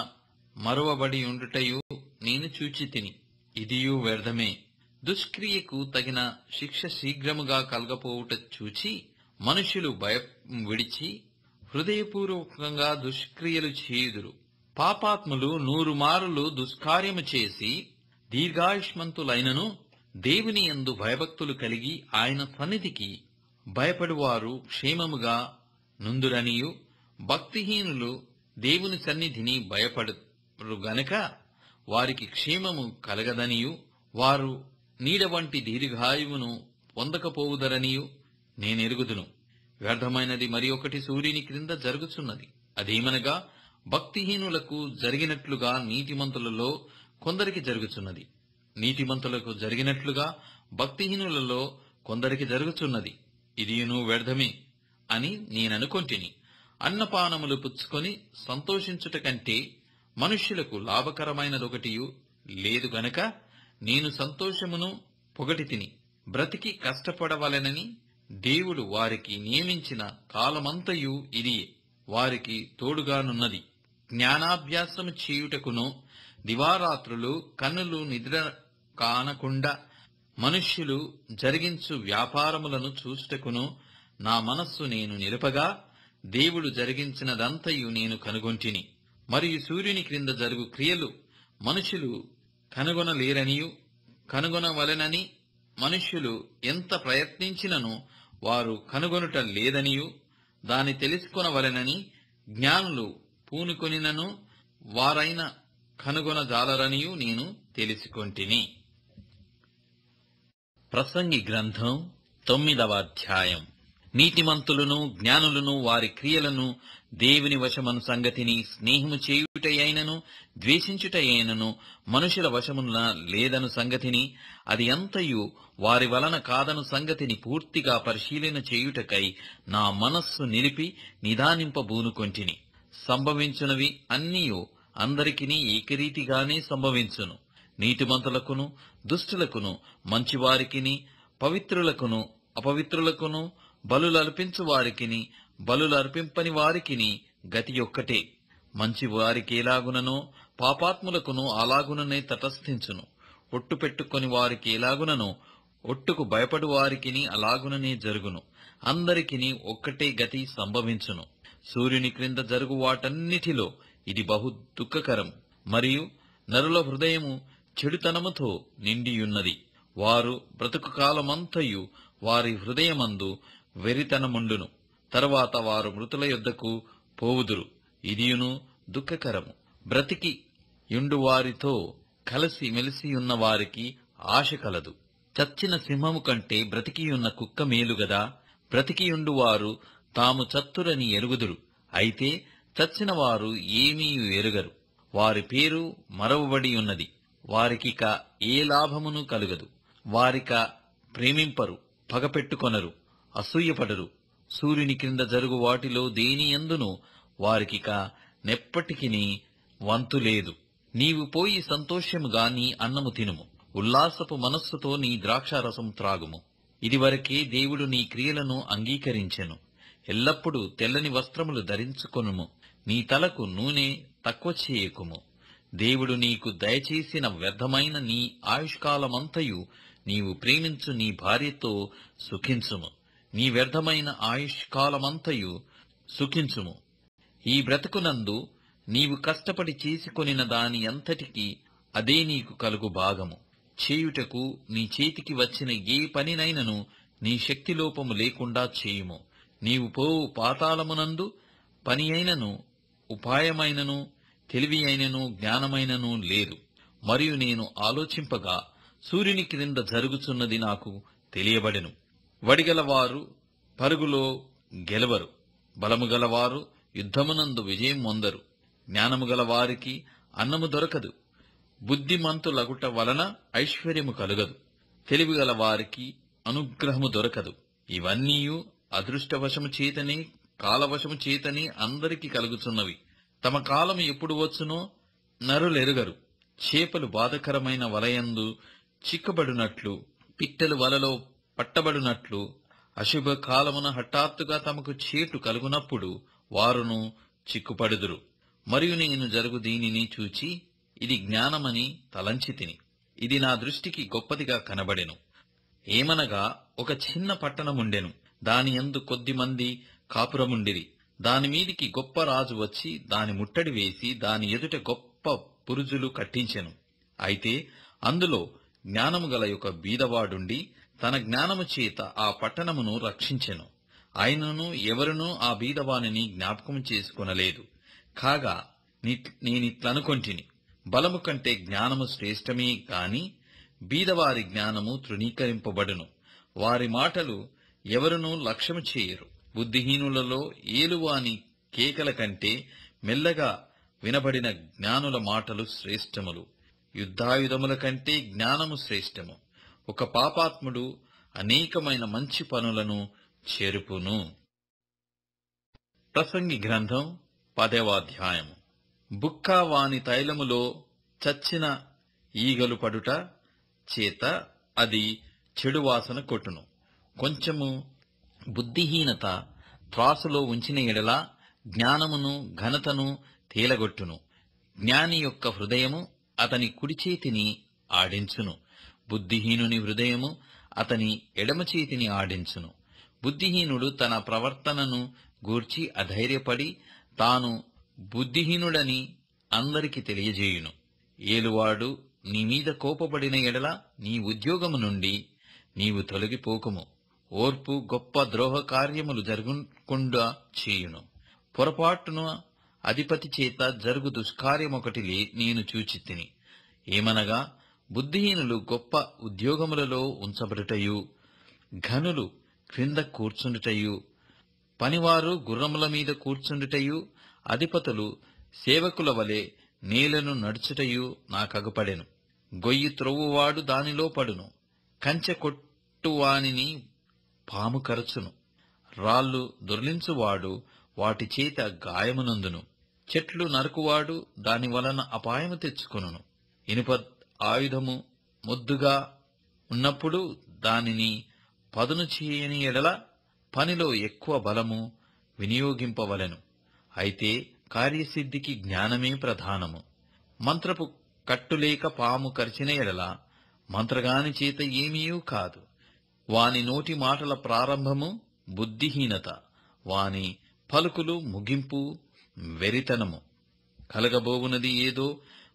మరువబడి ఉండుటయు నేను చూచితిని. ఇదియు వ్యర్థమే. దుష్క్రియకు తగిన శిక్ష శీఘ్రముగా కలగపోవుట చూచి మనుష్యులు భయం విడిచి హృదయపూర్వకంగా దుష్క్రియలు చేయుదురు. పాపాత్ములు 100 మారులు దుష్కార్యము చేసి దీర్ఘాయుష్మంతులైనను దేవుని యందు భయభక్తులు కలిగి ఆయన సన్నిధికి భయపడువారు క్షేమముగా నుందురనియు, భక్తిహీనులు దేవుని సన్నిధిని భయపడరు గనక వారికి క్షేమము కలగదనియు, వారు నీడ వంటి దీర్ఘాయువును పొందకపోవుదరనియు నేనెరుగుదును. వ్యర్థమైనది మరి ఒకటి సూర్యుని క్రింద జరుగుచున్నది. అదేమనగా భక్తిహీనులకు జరిగినట్లుగా నీతిమంతులలో కొందరికి జరుగుచున్నది. నీతిమంతులకు జరిగినట్లుగా భక్తిహీనులలో కొందరికి జరుగుచున్నది. ఇదియును వ్యర్థమే అని నేననుకొంటిని. అన్నపానములు పుచ్చుకొని సంతోషించుట కంటే మనుష్యులకు లాభకరమైనదొకటియు లేదు గనక నేను సంతోషమును పొగటితిని. బ్రతికి కష్టపడవలెనని దేవుడు వారికి నియమించిన కాలమంతయు ఇదియే వారికి తోడుగానున్నది. జ్ఞానాభ్యాసము చేయుటకును దివారాత్రులు కన్నులు నిద్ర కానకుండా మనుష్యులు జరిగించు వ్యాపారములను చూచుటకును నా మనస్సు నేను నిలుపగా దేవుడు జరిగించినదంతయు నేను కనుగొంటిని. మరియు సూర్యుని క్రింద జరుగు క్రియలు మనుష్యులు కనుగొనలేరనియు, కనుగొనవలెనని మనుష్యులు ఎంత ప్రయత్నించినను వారు కనుగొనుట లేదనియు, దాని తెలుసుకొనవలెనని జ్ఞానులు పూనుకొనినను వారైన కనుగొనజాలరనియు నేను తెలుసుకొంటిని. ప్రసంగి గ్రంథం 9వ అధ్యాయం. నీతిమంతులను జ్ఞానులను వారి క్రియలను దేవుని వశమను సంగతిని స్నేహము చేయుటయైనను ద్వేషించుటయైనను మనుషుల వశమున లేదను సంగతిని, అది అంతయు వారి వలన కాదను సంగతిని పూర్తిగా పరిశీలన చేయుటకై నా మనస్సు నిలిపి నిదానింపబూనుకొంటిని. సంభవించునవి అన్నీయు అందరికిని ఏకరీతిగానే సంభవించును. నీతిమంతులకును దుష్టులకును, మంచివారికిని పవిత్రులకును అపవిత్రులకును, బలులర్పించు వారికిని బలులర్పింపని వారికిని గతి ఒక్కటే. మంచి వారికేలాగుననో పాపాత్ములకును అలాగుననే తటస్థించును. ఒట్టు పెట్టుకొని వారికి ఎలాగుననో ఒట్టుకు భయపడు వారికిని అలాగుననే జరుగును. అందరికిని ఒక్కటే గతి సంభవించును. సూర్యుని క్రింద జరుగు వాటన్నిటిలో ఇది బహు దుఃఖకరం. మరియు నరుల హృదయము చెడుతనముతో నిండియున్నది. వారు బ్రతుకు కాలమంతయు వారి హృదయమందు వెరితనముండును. తరువాత వారు మృతుల యొద్దకు పోవుదురు. ఇదియును దుఃఖకరము. బ్రతికి యుండు వారితో కలిసి మెలిసియున్న వారికి ఆశ కలదు. చచ్చిన సింహము కంటే బ్రతికియున్న కుక్క మేలుగదా. బ్రతికియుండు వారు తాము చత్తురని ఎరుగుదురు, అయితే చచ్చిన వారు ఏమీ ఎరుగరు. వారి పేరు మరవబడి ఉన్నది. వారికిక ఏ లాభమును కలుగదు. వారిక ప్రేమింపరు, పగపెట్టుకొనరు, అసూయపడరు. సూర్యుని క్రింద జరుగు వాటిలో దేని యందును వారికిక నెప్పటికిని వంతు లేదు. నీవు పోయి సంతోషముగా నీ అన్నము తినుము. ఉల్లాసపు మనస్సుతో నీ ద్రాక్షారసం త్రాగుము. ఇదివరకే దేవుడు నీ క్రియలను అంగీకరించెను. ఎల్లప్పుడూ తెల్లని వస్త్రములు ధరించుకొనుము. నీ తలకు నూనె తక్కువ చేయకుము. దేవుడు నీకు దయచేసిన వ్యర్థమైన నీ ఆయుష్కాలమంతయు నీవు ప్రేమించు నీ భార్యతో సుఖించుము. నీ వ్యర్థమైన ఆయుష్కాలమంతయు సుఖించుము. ఈ బ్రతుకునందు నీవు కష్టపడి చేసుకొనిన దాని అంతటికీ అదే నీకు కలుగు భాగము. చేయుటకు నీ చేతికి వచ్చిన ఏ పనినైనను నీ శక్తిలోపము లేకుండా చేయుము. నీవు పోవు పాతాళమునందు పని అయినను, ఉపాయమైనను, తెలివి అయినను, జ్ఞానమైనను లేదు. మరియు నేను ఆలోచింపగా సూర్యుని క్రింద జరుగుచున్నది నాకు తెలియబడెను. వడిగలవారు పరుగులో గెలవరు, బలము గలవారు యుద్ధమునందు విజయం పొందరు. జ్ఞానము గల వారికి అన్నము దొరకదు, బుద్ధిమంతులగుట వలన ఐశ్వర్యము కలుగదు, తెలివిగల వారికి అనుగ్రహము దొరకదు. ఇవన్నీయు అదృష్టవశము చేతనే, కాలవశము చేతనే అందరికి కలుగుచున్నవి. తమ కాలము ఎప్పుడు వచ్చునో నరులెరుగరు. చేపలు బాధకరమైన వలయందు చిక్కబడినట్లు, పిట్టలు వలలో పట్టబడినట్లు, అశుభ కాలమున హఠాత్తుగా తమకు చేటు కలుగునప్పుడు వారును చిక్కుపడుదురు. మరియు నేను జరుగు దీనిని చూచి ఇది జ్ఞానమని తలంచితిని. ఇది నా దృష్టికి గొప్పదిగా కనబడెను. ఏమనగా ఒక చిన్న పట్టణముండెను. దాని యందు కొద్దిమంది కాపురముండిరి. దాని మీదికి గొప్ప రాజు వచ్చి దాని ముట్టడి వేసి దాని ఎదుట గొప్ప బురుజులు కట్టించెను. అయితే అందులో జ్ఞానము గల ఒక బీదవాడుండి తన జ్ఞానము చేత ఆ పట్టణమును రక్షించెను. ఆయనను ఎవరునూ ఆ బీదవానిని జ్ఞాపకం చేసుకొనలేదు. కాగా నేనిట్లనుకొంటిని, బలము కంటే జ్ఞానము శ్రేష్టమే గాని బీదవారి జ్ఞానము తృణీకరింపబడును. వారి మాటలు ఎవరునూ లక్ష్యము చేయరు. బుద్ధిహీనులలో ఏలువాని కేకల కంటే మెల్లగా వినబడిన జ్ఞానుల మాటలు శ్రేష్టములు. యుద్ధాయుధముల కంటే జ్ఞానము శ్రేష్టము. ఒక పాపాత్ముడు అనేకమైన మంచి పనులను చెరుపును. ప్రసంగి గ్రంథం 10వ అధ్యాయము. బుక్క వాని తైలములో చచ్చిన ఈగలు పడుట చేత అది చెడు వాసన కొట్టును. కొంచెము బుద్ధిహీనత త్రాసులో ఉంచిన ఎడల జ్ఞానమును ఘనతను తేలగొట్టును. జ్ఞాని యొక్క హృదయము అతని కుడి చేతిని ఆడించును, బుద్ధిహీనుని హృదయము అతని ఎడమ చేతిని ఆడించును. బుద్ధిహీనుడు తన ప్రవర్తనను గూర్చి అధైర్యపడి తాను బుద్ధిహీనుడని అందరికి తెలియజేయును. ఏలువాడు నీ మీద కోపపడిన ఎడల నీ ఉద్యోగము నుండి నీవు తొలగిపోకుము. ఓర్పు గొప్ప ద్రోహ కార్యములు జరగకుండా చేయును. పొరపాటున అధిపతి చేత జరుగు దుష్కార్యమొకటి నేను చూచితిని. ఏమనగా బుద్ధిహీనులు గొప్ప ఉద్యోగములలో ఉంచబడుటయు, ఘనులు క్రింద కూర్చుండుటయు, పనివారు గుర్రముల మీద కూర్చుండుటయు, అధిపతులు సేవకుల వలె నేలను నడుచుటయు నాకగుపడెను. గొయ్యి త్రొవ్వువాడు దానిలో పడును, కంచె కొట్టువానిని పాము కరచును, రాళ్ళు దొర్లించువాడు వాటి చేత గాయమునందును, చెట్లు నరుకువాడు దాని వలన అపాయము తెచ్చుకొనును. ఇనుప ఆయుధము మొద్దుగా ఉన్నప్పుడు దానిని పదును చేయని ఎడల పనిలో ఎక్కువ బలము వినియోగింపవలెను. అయితే కార్యసిద్ధికి జ్ఞానమే ప్రధానము. మంత్రపు కట్టులేక పాము కరిచిన ఎడల మంత్రగాని చేత ఏమీయూ కాదు. వాని నోటి మాటల ప్రారంభము బుద్ధిహీనత, వాని పలుకులు ముగింపు వెరితనము. కలగబోవునది ఏదో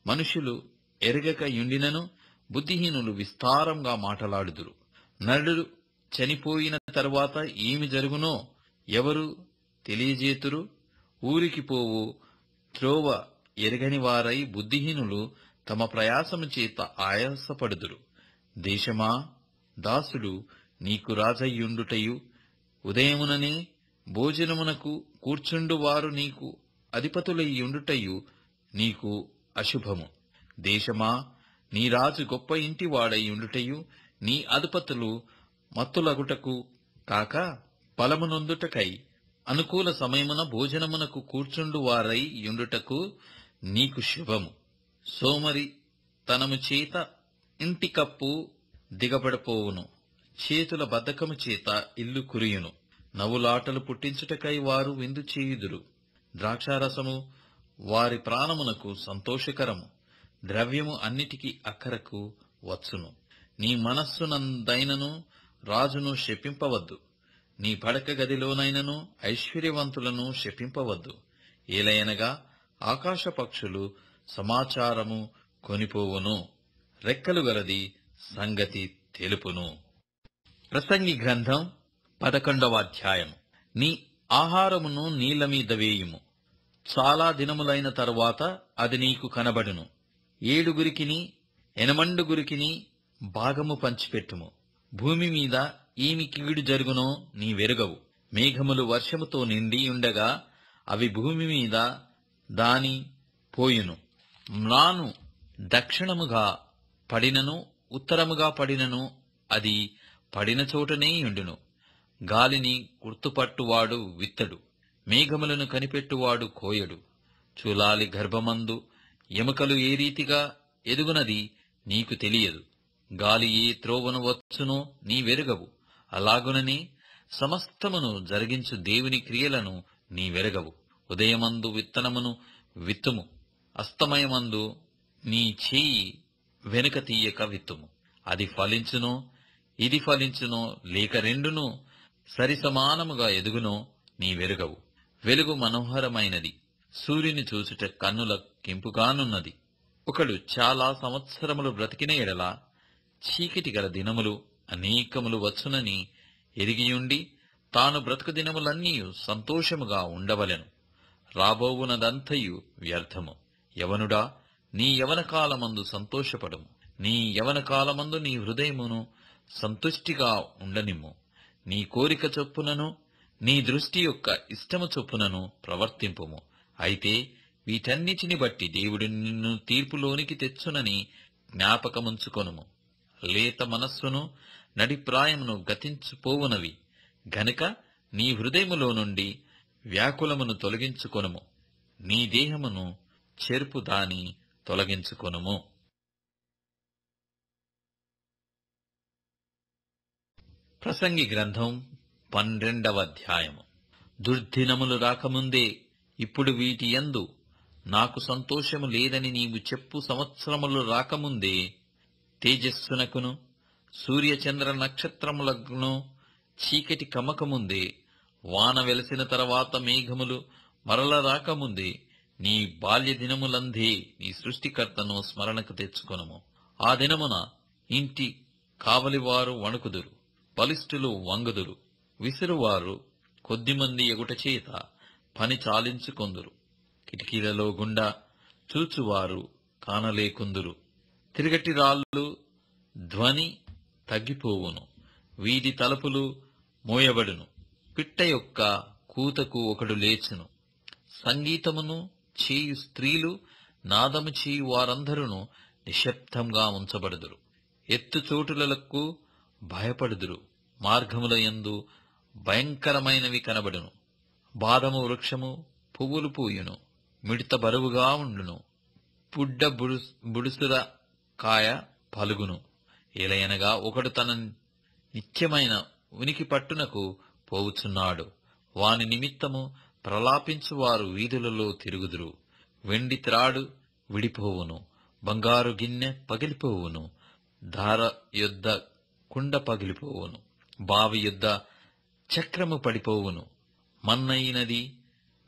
మనుషులు ఎరగక యుండినను బుద్ధిహీనులు విస్తారంగా మాటలాడుదురు. నరుడు చనిపోయిన తరువాత ఏమి జరుగునో ఎవరు తెలియజేతురు? ఊరికి పోవు త్రోవ ఎరగని వారై బుద్ధిహీనులు తమ ప్రయాసము చేత ఆయాసపడుదురు. దేశమా, దాసుడు నీకు రాజయ్యుండుటయు, ఉదయముననే భోజనమునకు కూర్చుండు వారు నీకు అధిపతులయ్యుండుటయు నీకు అశుభము. దేశమా, నీ రాజు గొప్ప ఇంటివాడయ్యుండుటయు, నీ అధిపతులు మత్తులగుటకు కాక బలమునొందుటకై అనుకూల సమయమున భోజనమునకు కూర్చుండు వారై యుండుటకు నీకు శుభము. సోమరి తనము చేత ఇంటి కప్పు దిగబడిపోవును, చేతుల బద్ధకము చేత ఇల్లు కురియును. నవ్వులాటలు పుట్టించుటకై వారు విందు చేయుదురు. ద్రాక్షారసము వారి ప్రాణమునకు సంతోషకరము, ద్రవ్యము అన్నిటికీ అక్కరకు వచ్చును. నీ మనస్సునందైనను రాజును శపింపవద్దు, నీ పడక గదిలోనైనను ఐశ్వర్యవంతులను శపింపవద్దు. ఏలయనగా ఆకాశ పక్షులు సమాచారము కొనిపోవును, రెక్కలు గలది సంగతి తెలుపును. ప్రసంగి గ్రంథం 11వ అధ్యాయం. నీ ఆహారమును నీళ్ల మీద వేయుము, చాలా దినములైన తరువాత అది నీకు కనబడును. 7 8 భాగము పంచిపెట్టుము. భూమి మీద ఏమి కీడు జరుగునో నీ వెరుగవు. మేఘములు వర్షముతో నిండి ఉండగా అవి భూమి మీద దాని పోయును. మ్రాను దక్షిణముగా పడినను ఉత్తరముగా పడినను అది పడిన చోటనే ఉండును. గాలిని గుర్తుపట్టువాడు విత్తడు, మేఘములను కనిపెట్టువాడు కోయడు. చూలాలి గర్భమందు ఎముకలు ఏ రీతిగా ఎదుగునది నీకు తెలియదు. గాలి ఏ త్రోవను వచ్చునో నీ వెరుగవు. అలాగుననే సమస్తమును జరిగించు దేవుని క్రియలను నీ వెరగవు. ఉదయమందు విత్తనమును విత్తుము, అస్తమయమందు నీ చేయి వెనుక తీయక విత్తుము. అది ఫలించునో ఇది ఫలించునో లేక రెండును సరిసమానముగా ఎదుగునో నీ వెరుగవు. వెలుగు మనోహరమైనది, సూర్యుని చూచుట కన్నుల కెంపుగానున్నది. ఒకడు చాలా సంవత్సరములు బ్రతికిన ఎడల చీకటి గల దినములు అనేకములు వచ్చునని ఎరిగియుండి తాను బ్రతుకు దినములన్నీ సంతోషముగా ఉండవలెను. రాబోవునదంతయు వ్యర్థము. యవనుడా, నీ యవన కాలమందు సంతోషపడము, నీ యవన కాలమందు నీ హృదయమును సంతుష్టిగా ఉండనిమ్ము. నీ కోరిక చొప్పునను నీ దృష్టి యొక్క ఇష్టము చొప్పునను ప్రవర్తింపుము. అయితే వీటన్నిటిని బట్టి దేవుడు నిన్ను తీర్పులోనికి తెచ్చునని జ్ఞాపకముంచుకొనుము. లేత మనస్సును నడిప్రాయమును గతించుపోవునవి గనుక నీ హృదయములో నుండి వ్యాకులమును తొలగించుకొనుము. నీ దేహమును చెరుపు దాని తొలగించుకొనుము. ప్రసంగి గ్రంథం 12వ అధ్యాయము. దుర్దినములు రాకముందే ఇప్పుడు వీటి యందు నాకు సంతోషము లేదని నీవు చెప్పు సంవత్సరములు రాకముందే తేజస్సునకును సూర్యచంద్ర నక్షత్రములకును చీకటి కమ్మకముందే వాన వెలసిన తర్వాత మేఘములు మరల రాకముందే నీ బాల్య దినములందే నీ సృష్టికర్తను స్మరణకు తెచ్చుకొనుము. ఆ దినమున ఇంటి కావలివారు వణుకుదురు, బలిష్ఠులు వంగుదురు, విసురువారు కొద్దిమంది ఎగుట చేత పని చాలించుకొందురు. కిటికీలలో గుండా చూచువారు కానలేకుందురు. తిరగటి రాళ్ళు ధ్వని తగ్గిపోవును, వీధి తలుపులు మోయబడును. పిట్ట యొక్క కూతకు ఒకడు లేచును. సంగీతమును చేయు స్త్రీలు, నాదము చేయు వారందరూ నిశ్శబ్దంగా ఉంచబడుదురు. ఎత్తుచోటులకు భయపడుదురు. మార్గముల యందు భయంకరమైనవి కనబడును. బాదము వృక్షము పువ్వులు పూయును, మిడత బరువుగా ఉండును, పుడ్డ బుడుసుర కాయ పలుగును. ఏలయనగా ఒకడు తన నిత్యమైన ఉనికి పట్టునకు పోవుచున్నాడు. వాని నిమిత్తము ప్రలాపించువారు వీధులలో తిరుగుదురు. వెండి త్రాడు విడిపోవును, బంగారు గిన్నె పగిలిపోవును, ధార యొద్ద కుండ పగిలిపోవును, బావి యొద్ద చక్రము పడిపోవును. మన్నయినది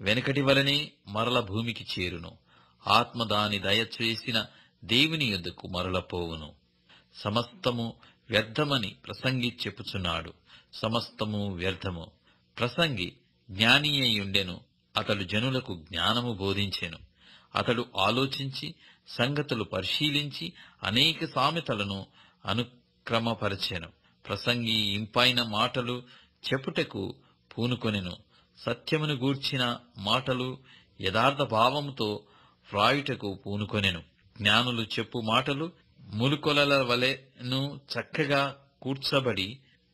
వెనకటి వలనే మరల భూమికి చేరును. ఆత్మ దాని దయచేసిన దేవుని యొద్దకు మరలపోవును. సమస్తము వ్యర్థమని ప్రసంగి చెప్పుచున్నాడు. సమస్తము వ్యర్థము. ప్రసంగి జ్ఞాని అయ్యుండెను. అతడు జనులకు జ్ఞానము బోధించెను. అతడు ఆలోచించి సంగతులు పరిశీలించి అనేక సామెతలను అనుక్రమపరచెను. ప్రసంగి ఇంపైన మాటలు చెప్పుటకు పూనుకొనెను. సత్యమును గూర్చిన మాటలు యథార్థ భావముతో వ్రాయుటకు పూనుకొనెను. జ్ఞానులు చెప్పు మాటలు ములుకొలల వలెను చక్కగా కూర్చబడి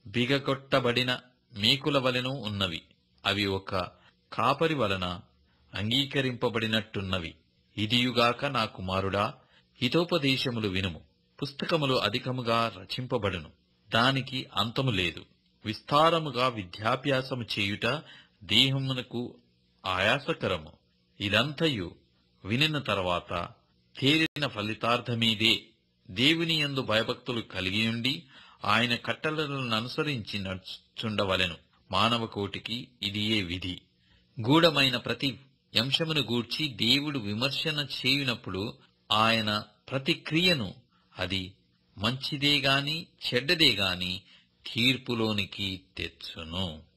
బిగగొట్టబడిన మేకుల వలెను ఉన్నవి. అవి ఒక కాపరి వలన అంగీకరింపబడినట్టున్నవి. ఇదియుగాక నా కుమారుడా, హితోపదేశములు వినుము. పుస్తకములు అధికముగా రచింపబడును, దానికి అంతము లేదు. విస్తారముగా విద్యాభ్యాసము చేయుట దేహమునకు ఆయాసకరము. ఇదంతయు వినిన తర్వాత తేలిన ఫలితార్థమీదే. దేవుని యందు భయభక్తులు కలిగియుండి ఆయన కట్టడలను అనుసరించి నడుచుండవలెను. మానవ కోటికి ఇదియే విధి. గూఢమైన ప్రతి అంశమును గూర్చి దేవుడు విమర్శన చేయునప్పుడు ఆయన ప్రతిక్రియను, అది మంచిదే గాని చెడ్డదే గాని, తీర్పులోనికి తెచ్చును.